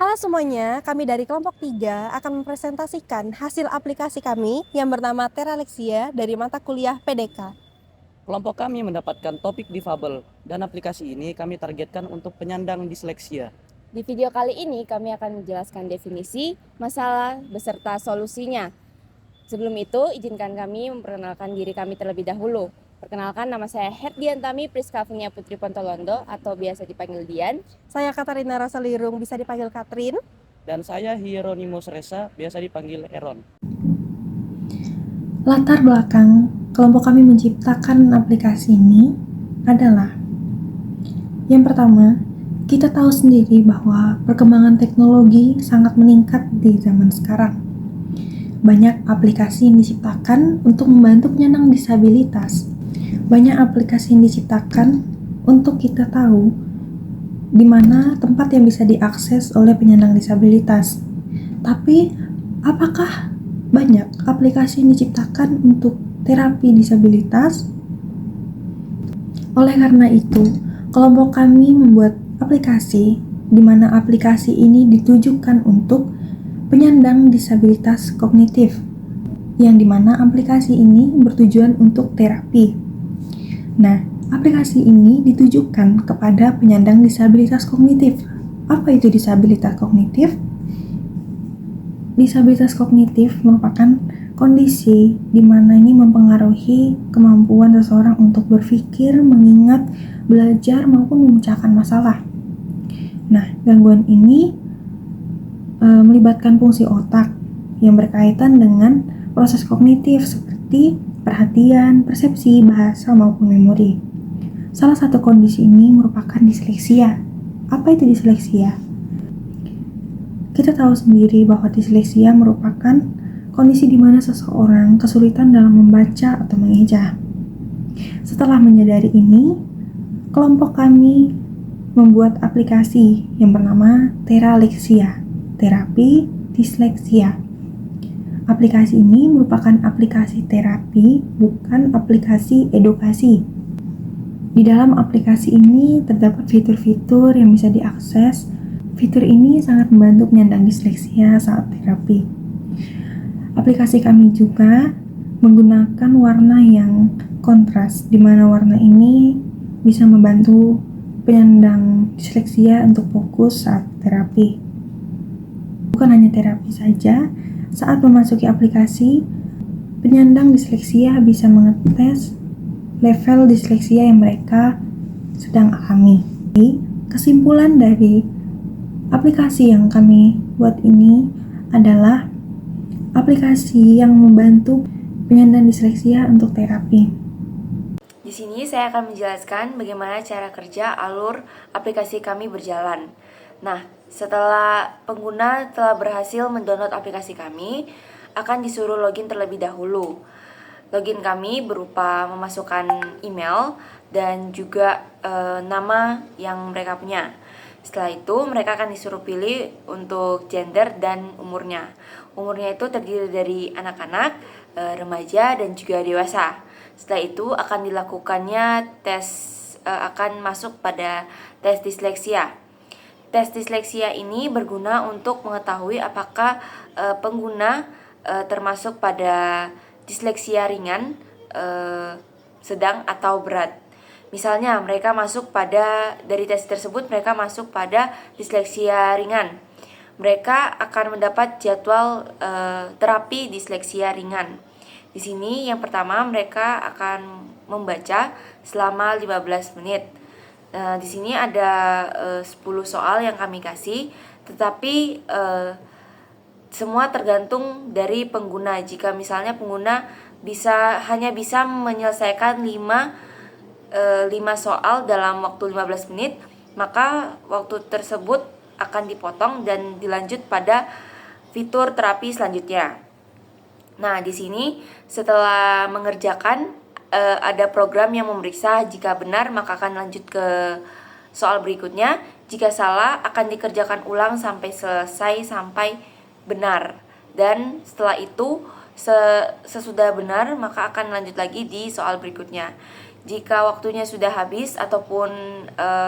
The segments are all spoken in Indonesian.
Halo semuanya, kami dari kelompok 3 akan mempresentasikan hasil aplikasi kami yang bernama Teralexia dari mata kuliah PDK. Kelompok kami mendapatkan topik difabel, dan aplikasi ini kami targetkan untuk penyandang disleksia. Di video kali ini kami akan menjelaskan definisi, masalah, beserta solusinya. Sebelum itu, izinkan kami memperkenalkan diri kami terlebih dahulu. Perkenalkan, nama saya Herdiantami Priska Afinia Putri Pontolondo atau biasa dipanggil Dian. Saya Katarina Rasalirung, bisa dipanggil Katrin. Dan saya Hieronymus Resa, biasa dipanggil Eron. Latar belakang kelompok kami menciptakan aplikasi ini adalah yang pertama, kita tahu sendiri bahwa perkembangan teknologi sangat meningkat di zaman sekarang. Banyak aplikasi yang diciptakan untuk membantu penyandang disabilitas. Banyak aplikasi yang diciptakan untuk kita tahu di mana tempat yang bisa diakses oleh penyandang disabilitas. Tapi, apakah banyak aplikasi yang diciptakan untuk terapi disabilitas? Oleh karena itu, kelompok kami membuat aplikasi di mana aplikasi ini ditujukan untuk penyandang disabilitas kognitif, yang dimana aplikasi ini bertujuan untuk terapi. Nah, aplikasi ini ditujukan kepada penyandang disabilitas kognitif. Apa itu disabilitas kognitif? Disabilitas kognitif merupakan kondisi di mana ini mempengaruhi kemampuan seseorang untuk berpikir, mengingat, belajar, maupun memecahkan masalah. Nah, gangguan ini melibatkan fungsi otak yang berkaitan dengan proses kognitif seperti perhatian, persepsi, bahasa, maupun memori. Salah satu kondisi ini merupakan disleksia. Apa itu disleksia? Kita tahu sendiri bahwa disleksia merupakan kondisi di mana seseorang kesulitan dalam membaca atau mengeja. Setelah menyadari ini, kelompok kami membuat aplikasi yang bernama Teralexia, terapi disleksia. Aplikasi ini merupakan aplikasi terapi, bukan aplikasi edukasi. Di dalam aplikasi ini terdapat fitur-fitur yang bisa diakses. Fitur ini sangat membantu penyandang disleksia saat terapi. Aplikasi kami juga menggunakan warna yang kontras, di mana warna ini bisa membantu penyandang disleksia untuk fokus saat terapi. Bukan hanya terapi saja, saat memasuki aplikasi, penyandang disleksia bisa mengetes level disleksia yang mereka sedang alami. Kesimpulan dari aplikasi yang kami buat ini adalah aplikasi yang membantu penyandang disleksia untuk terapi. Di sini saya akan menjelaskan bagaimana cara kerja alur aplikasi kami berjalan. Nah, setelah pengguna telah berhasil mendownload aplikasi kami, akan disuruh login terlebih dahulu. Login kami berupa memasukkan email dan juga nama yang mereka punya. Setelah itu, mereka akan disuruh pilih untuk gender dan umurnya. Umurnya itu terdiri dari anak-anak, remaja, dan juga dewasa. Setelah itu akan dilakukannya akan masuk pada tes disleksia. Tes disleksia ini berguna untuk mengetahui apakah pengguna termasuk pada disleksia ringan, sedang, atau berat. Misalnya mereka masuk dari tes tersebut mereka masuk pada disleksia ringan. Mereka akan mendapat jadwal terapi disleksia ringan. Di sini yang pertama mereka akan membaca selama 15 menit. Di sini ada 10 soal yang kami kasih, tetapi semua tergantung dari pengguna. Jika misalnya pengguna hanya bisa menyelesaikan 5 soal dalam waktu 15 menit, maka waktu tersebut akan dipotong dan dilanjut pada fitur terapi selanjutnya. Nah, di sini setelah mengerjakan ada program yang memeriksa. Jika benar maka akan lanjut ke soal berikutnya. Jika salah akan dikerjakan ulang sampai selesai sampai benar. Dan setelah itu sesudah benar maka akan lanjut lagi di soal berikutnya. Jika waktunya sudah habis ataupun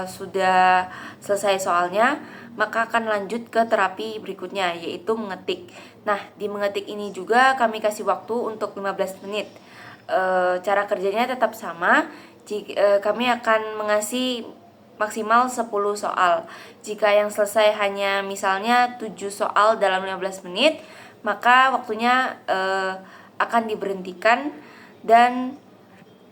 sudah selesai soalnya, maka akan lanjut ke terapi berikutnya, yaitu mengetik. Nah, di mengetik ini juga kami kasih waktu untuk 15 menit. Cara kerjanya tetap sama. Kami akan mengasih maksimal 10 soal. Jika yang selesai hanya misalnya 7 soal dalam 15 menit, maka waktunya akan diberhentikan dan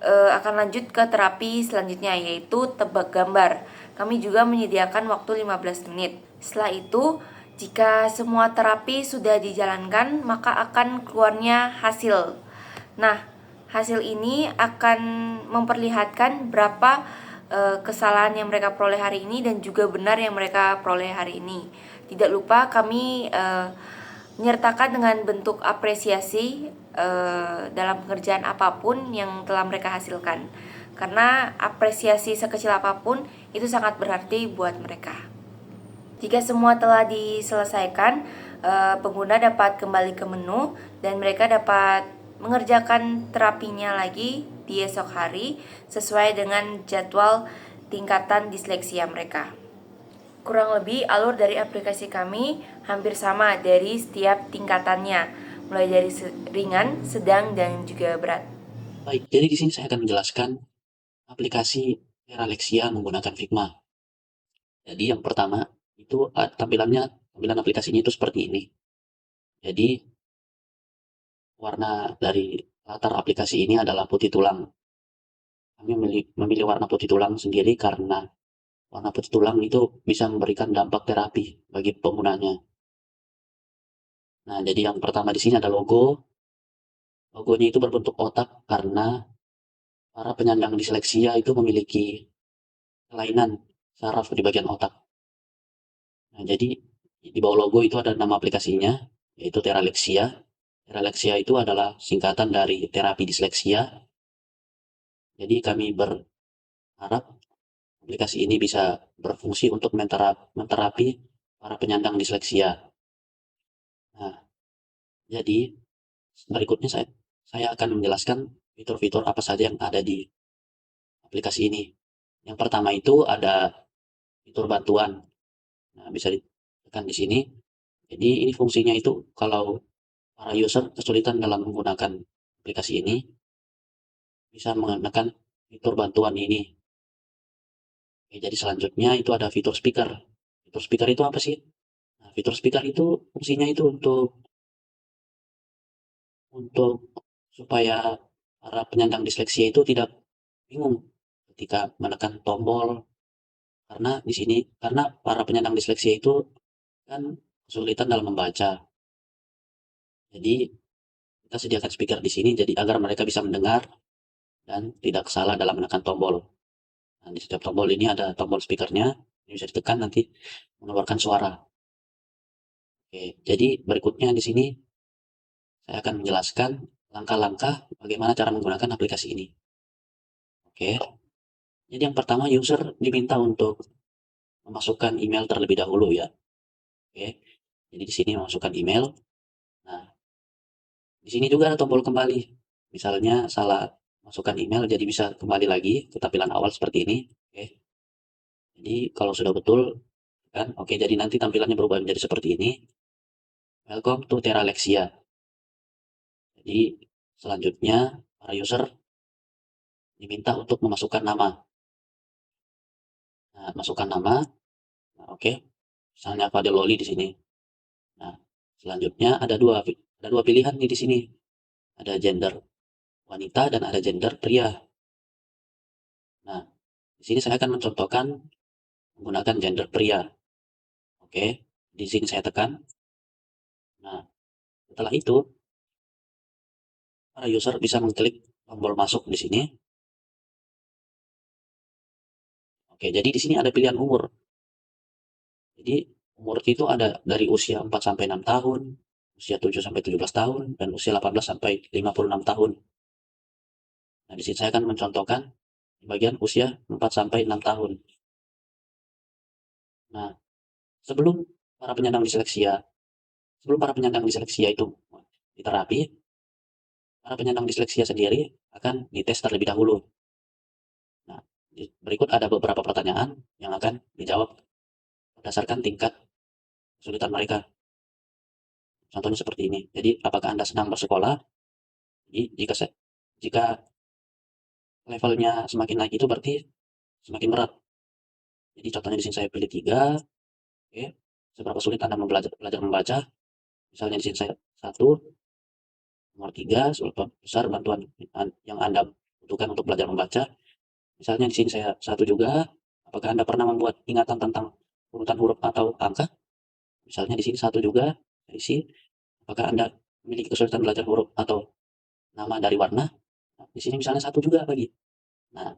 akan lanjut ke terapi selanjutnya, yaitu tebak gambar. Kami juga menyediakan waktu 15 menit. Setelah itu, jika semua terapi sudah dijalankan, maka akan keluarnya hasil. Nah, hasil ini akan memperlihatkan berapa kesalahan yang mereka peroleh hari ini dan juga benar yang mereka peroleh hari ini. Tidak lupa kami menyertakan dengan bentuk apresiasi dalam pekerjaan apapun yang telah mereka hasilkan, karena apresiasi sekecil apapun itu sangat berarti buat mereka. Jika semua telah diselesaikan, pengguna dapat kembali ke menu dan mereka dapat mengerjakan terapinya lagi di esok hari sesuai dengan jadwal tingkatan disleksia mereka. Kurang lebih alur dari aplikasi kami hampir sama dari setiap tingkatannya, mulai dari ringan, sedang, dan juga berat. Baik, jadi di sini saya akan menjelaskan aplikasi Teralexia menggunakan Figma. Jadi yang pertama itu tampilan aplikasinya itu seperti ini. Jadi warna dari latar aplikasi ini adalah putih tulang. Kami memilih warna putih tulang sendiri karena warna putih tulang itu bisa memberikan dampak terapi bagi penggunanya. Nah, jadi yang pertama di sini ada logo. Logonya itu berbentuk otak karena para penyandang disleksia itu memiliki kelainan saraf di bagian otak. Nah, jadi di bawah logo itu ada nama aplikasinya, yaitu Teralexia. Teralexia itu adalah singkatan dari terapi disleksia. Jadi kami berharap aplikasi ini bisa berfungsi untuk menterapi para penyandang disleksia. Nah, jadi berikutnya saya akan menjelaskan fitur-fitur apa saja yang ada di aplikasi ini. Yang pertama itu ada fitur bantuan. Nah, bisa ditekan di sini. Jadi ini fungsinya itu kalau para user kesulitan dalam menggunakan aplikasi ini, bisa menekan fitur bantuan ini. Oke, jadi selanjutnya itu ada fitur speaker. Fitur speaker itu apa sih? Nah, fitur speaker itu fungsinya itu untuk supaya para penyandang disleksia itu tidak bingung ketika menekan tombol, karena para penyandang disleksia itu kan kesulitan dalam membaca. Jadi kita sediakan speaker di sini jadi agar mereka bisa mendengar dan tidak salah dalam menekan tombol. Nah, di setiap tombol ini ada tombol speakernya, ini bisa ditekan nanti mengeluarkan suara. Oke, jadi berikutnya di sini saya akan menjelaskan langkah-langkah bagaimana cara menggunakan aplikasi ini. Oke, jadi yang pertama user diminta untuk memasukkan email terlebih dahulu ya. Oke, jadi di sini memasukkan email. Nah, di sini juga ada tombol kembali. Misalnya salah masukkan email, jadi bisa kembali lagi ke tampilan awal seperti ini. Oke, jadi kalau sudah betul kan, oke, jadi nanti tampilannya berubah menjadi seperti ini. Welcome to Teralexia. Jadi selanjutnya para user diminta untuk memasukkan nama. Nah, masukkan nama. Nah, oke. Misalnya Fadel Loli di sini. Nah, selanjutnya ada dua pilihan nih di sini. Ada gender wanita dan ada gender pria. Nah, di sini saya akan mencontohkan menggunakan gender pria. Oke, di sini saya tekan. Nah, setelah itu para user bisa mengklik tombol masuk di sini. Oke, jadi di sini ada pilihan umur. Jadi umur itu ada dari usia 4 sampai 6 tahun, usia 7 sampai 17 tahun, dan usia 18 sampai 56 tahun. Nah, di sini saya akan mencontohkan di bagian usia 4 sampai 6 tahun. Nah, sebelum para penyandang disleksia itu diterapi, para penyandang disleksia sendiri akan dites terlebih dahulu. Berikut ada beberapa pertanyaan yang akan dijawab berdasarkan tingkat kesulitan mereka. Contohnya seperti ini. Jadi, apakah Anda senang bersekolah? Jadi, jika levelnya semakin naik itu berarti semakin berat. Jadi, contohnya di sini saya pilih 3. Oke. Seberapa sulit Anda belajar membaca? Misalnya di sini saya 1, nomor 3, seberapa besar bantuan yang Anda butuhkan untuk belajar membaca? Misalnya di sini saya 1 juga. Apakah Anda pernah membuat ingatan tentang urutan huruf atau angka? Misalnya di sini 1 juga. Saya isi. Apakah Anda memiliki kesulitan belajar huruf atau nama dari warna? Nah, di sini misalnya 1 juga lagi. Nah,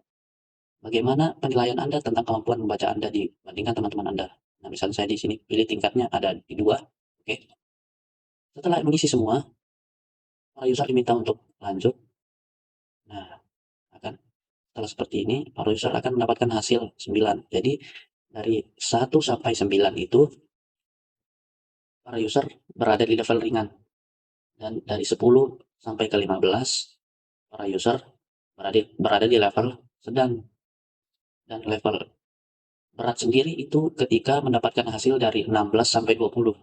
bagaimana penilaian Anda tentang kemampuan membaca Anda dibandingkan teman-teman Anda? Nah, misalnya saya di sini pilih tingkatnya ada di 2. Oke. Setelah mengisi semua, para user diminta untuk lanjut. Nah, setelah seperti ini, para user akan mendapatkan hasil 9. Jadi, dari 1 sampai 9 itu, para user berada di level ringan. Dan dari 10 sampai ke 15, para user berada di level sedang. Dan level berat sendiri itu ketika mendapatkan hasil dari 16 sampai 20.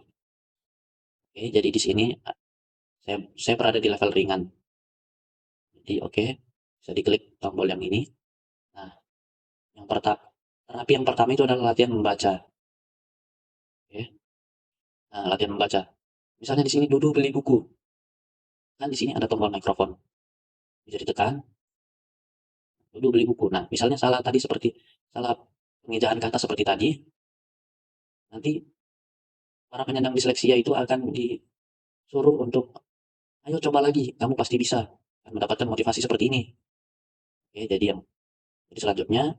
Oke, jadi di sini saya berada di level ringan. Jadi oke, bisa diklik tombol yang ini. Nah, terapi yang pertama itu adalah latihan membaca. Oke. Nah, latihan membaca. Misalnya di sini duduk beli buku. Kan di sini ada tombol mikrofon. Bisa ditekan, duduk beli buku. Nah, misalnya salah pengejaan kata seperti tadi, nanti para penyandang disleksia itu akan disuruh untuk, ayo coba lagi, kamu pasti bisa. Dan mendapatkan motivasi seperti ini. Oke, jadi selanjutnya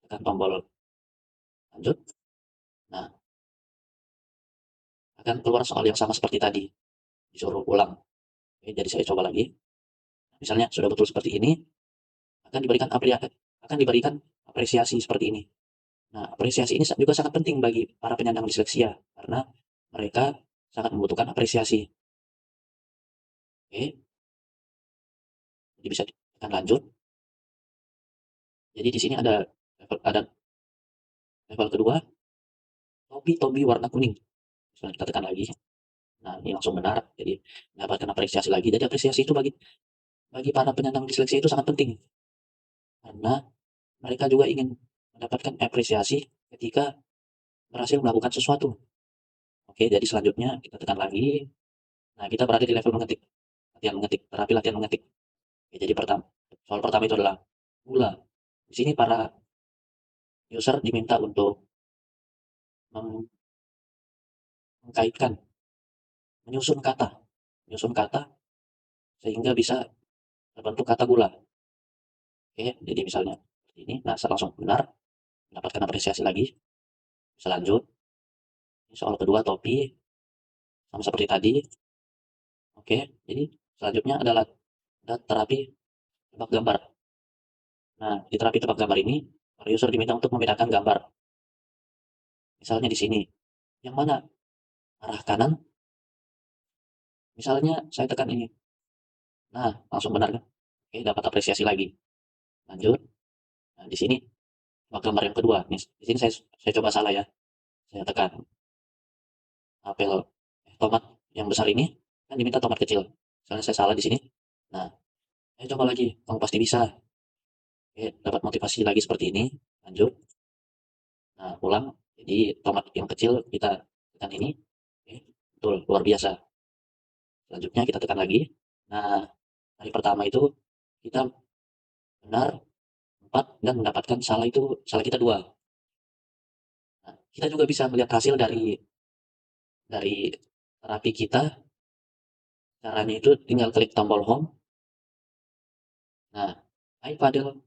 tekan tombol lanjut. Nah, akan keluar soal yang sama seperti tadi. Disuruh ulang. Oke, jadi saya coba lagi. Misalnya sudah betul seperti ini, akan diberikan apresiasi seperti ini. Nah, apresiasi ini juga sangat penting bagi para penyandang disleksia karena mereka sangat membutuhkan apresiasi. Oke, jadi bisa ditekan lanjut. Jadi di sini ada level kedua, topi warna kuning. Misalnya kita tekan lagi. Nah, ini langsung benar. Jadi mendapatkan apresiasi lagi. Jadi apresiasi itu bagi para penyandang disleksia itu sangat penting karena mereka juga ingin mendapatkan apresiasi ketika berhasil melakukan sesuatu. Oke, jadi selanjutnya kita tekan lagi. Nah, kita berada di level mengetik. Terapi latihan mengetik. Oke, jadi soal pertama itu adalah gula. Di sini para user diminta untuk mengkaitkan, menyusun kata sehingga bisa terbentuk kata gula. Oke, jadi misalnya seperti ini. Nah, saya langsung benar, mendapatkan apresiasi lagi. Bisa lanjut. Ini soal kedua topi, sama seperti tadi. Oke, jadi selanjutnya adalah terapi tebak gambar. Nah, di terapi tebak gambar ini, para user diminta untuk membedakan gambar. Misalnya di sini, yang mana arah kanan? Misalnya saya tekan ini. Nah, langsung benar kan? Oke, dapat apresiasi lagi. Lanjut. Nah, di sini tebak gambar yang kedua. Nih, di sini saya coba salah ya. Saya tekan tomat yang besar ini kan diminta tomat kecil. Misalnya saya salah di sini. Nah, saya coba lagi. Kamu pasti bisa. Oke, dapat motivasi lagi seperti ini. Lanjut. Nah, ulang. Jadi tomat yang kecil kita tekan ini. Oke, betul, luar biasa. Selanjutnya kita tekan lagi. Nah, hari pertama itu kita benar 4 dan mendapatkan salah kita 2. Nah, kita juga bisa melihat hasil dari terapi kita. Caranya itu tinggal klik tombol home. Nah, hai Fadil,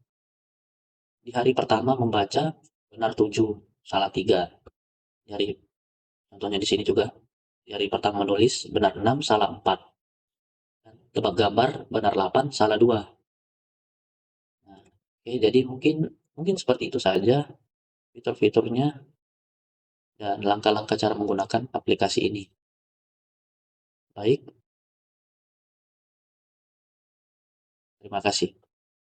di hari pertama membaca benar 7, salah 3. Contohnya di sini juga. Di hari pertama menulis benar 6, salah 4. Tebak gambar benar 8, salah 2. Nah, oke, jadi mungkin seperti itu saja fitur-fiturnya dan langkah-langkah cara menggunakan aplikasi ini. Baik, terima kasih.